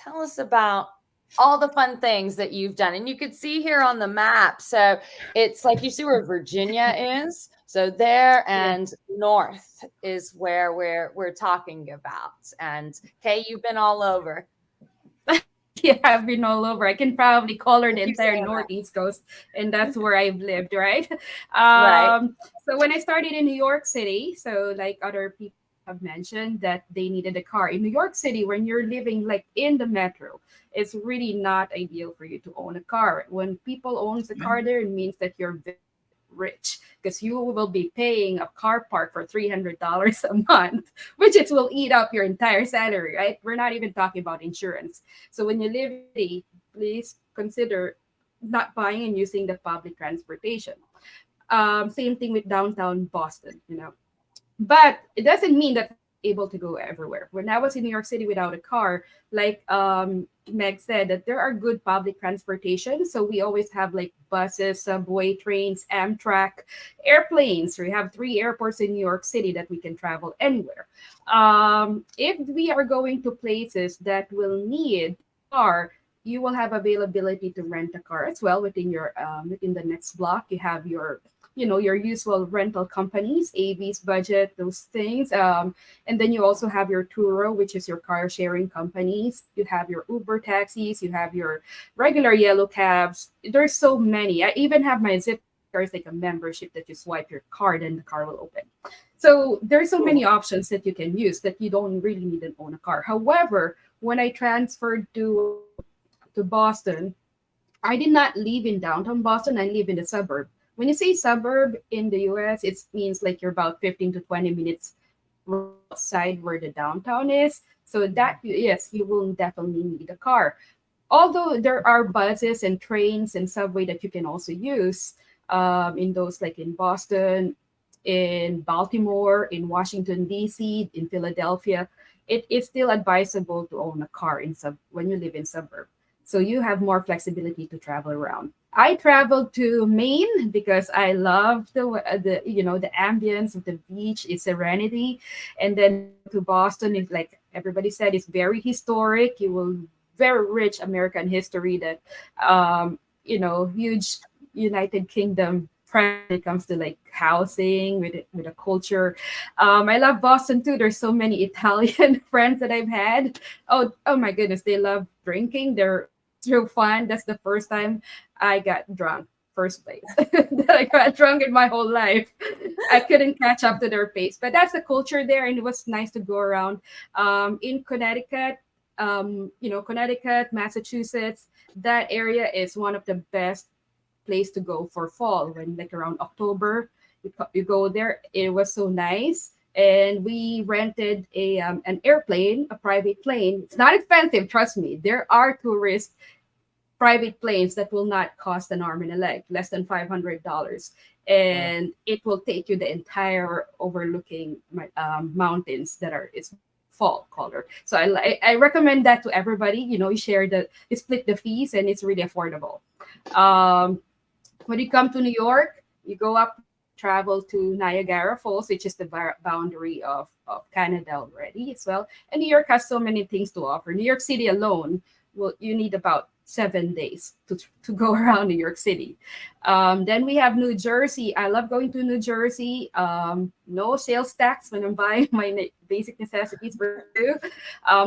tell us about all the fun things that you've done. And you could see here on the map. So it's like you see where Virginia is. So there Yeah. and north is where we're talking about. And Kay, you've been all over. Yeah, I've been all over. I can probably color I the keep entire saying that. Northeast coast, and that's where I've lived, right? Right. So when I started in New York City, so like other people have mentioned that they needed a car in New York City when you're living like in the metro, it's really not ideal for you to own a car. When people owns a car there, it means that you're very rich because you will be paying a car park for $300 a month, which it will eat up your entire salary, right? We're not even talking about insurance. So when you live in the city, please consider not buying and using the public transportation. Same thing with downtown Boston, but it doesn't mean that I'm able to go everywhere. When I was in New York City without a car, like Meg said, that there are good public transportation. So we always have like buses, subway, trains, Amtrak, airplanes. We have three airports in New York City that we can travel anywhere. If we are going to places that will need a car, you will have availability to rent a car as well within the next block. You have your usual rental companies, AV's budget, those things. And then you also have your Turo, which is your car sharing companies. You have your Uber taxis. You have your regular yellow cabs. There's so many. I even have my Zip. There's like a membership that you swipe your card and the car will open. So there's so many Cool. options that you can use that you don't really need to own a car. However, when I transferred to Boston, I did not live in downtown Boston. I live in the suburb. When you say suburb in the US, it means like you're about 15 to 20 minutes outside where the downtown is. So that, yes, you will definitely need a car. Although there are buses and trains and subway that you can also use in those like in Boston, in Baltimore, in Washington, D.C., in Philadelphia, it is still advisable to own a car when you live in suburb. So you have more flexibility to travel around. I traveled to Maine because I love the ambience of the beach, its serenity, and then I go to Boston. It's like everybody said, it's very historic. You will very rich American history that huge United Kingdom when it comes to like housing with a culture. I love Boston too. There's so many Italian friends that I've had. Oh my goodness, they love drinking. They're so fun. That's the first time I got drunk. First place that I got drunk in my whole life. I couldn't catch up to their pace, but that's the culture there, and it was nice to go around. In Connecticut, Connecticut, Massachusetts, that area is one of the best place to go for fall when like around October you go there. It was so nice. And we rented an airplane, a private plane. It's not expensive, trust me. There are tourist private planes that will not cost an arm and a leg, less than $500, Wow. and it will take you the entire overlooking mountains that are it's fall color. So I recommend that to everybody. You split the fees and it's really affordable. Um, when you come to New York, you go up, travel to Niagara Falls, which is the boundary of Canada already as well. And New York has so many things to offer. New York City alone, well, you need about 7 days to go around New York City. Then we have New Jersey. I love going to New Jersey. No sales tax when I'm buying my basic necessities for two.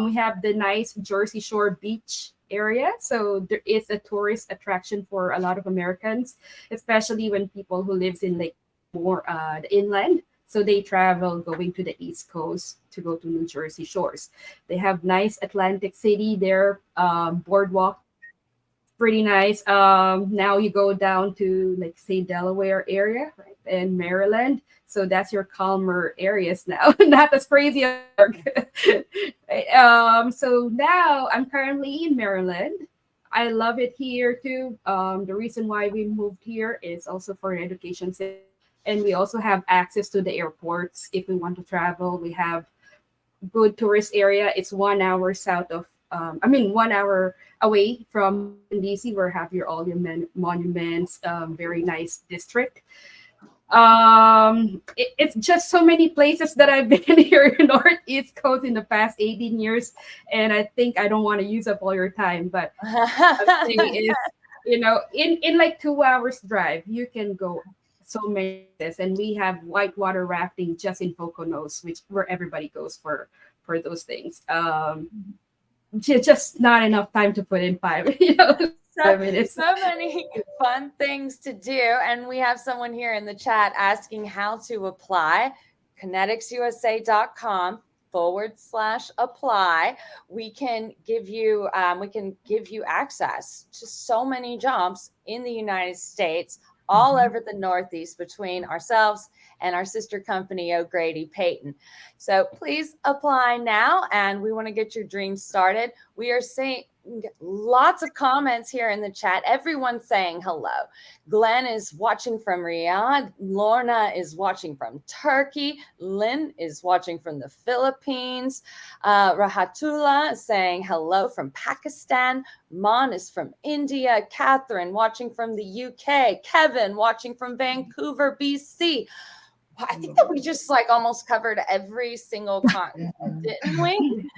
We have the nice Jersey Shore beach area. So there is a tourist attraction for a lot of Americans, especially when people who lives in like more the inland. So they travel going to the East Coast to go to New Jersey shores. They have nice Atlantic City there, boardwalk, pretty nice. Now you go down to like say Delaware area, right, and Maryland. So that's your calmer areas now, not as crazy as New York. So now I'm currently in Maryland. I love it here too. The reason why we moved here is also for education sake, and we also have access to the airports if we want to travel. We have good tourist area. It's 1 hour south of, 1 hour away from Washington, D.C., where have your all your monuments, very nice district. It's just so many places that I've been here in Northeast Coast in the past 18 years, and I think I don't want to use up all your time, but I'm saying is, in like 2 hours drive, you can go so many places, and we have whitewater rafting just in Poconos, which where everybody goes for those things. Just not enough time to put in five, 5 minutes. So many fun things to do. And we have someone here in the chat asking how to apply. ConneticsUSA.com/apply. We can give you access to so many jobs in the United States, all over the Northeast, between ourselves and our sister company, O'Grady Payton. So please apply now, and we want to get your dreams started. We are seeing lots of comments here in the chat. Everyone's saying hello. Glenn is watching from Riyadh. Lorna is watching from Turkey. Lynn is watching from the Philippines. Rahatullah is saying hello from Pakistan. Mon is from India. Catherine watching from the UK. Kevin watching from Vancouver, BC. I think that we just like almost covered every single continent, didn't we?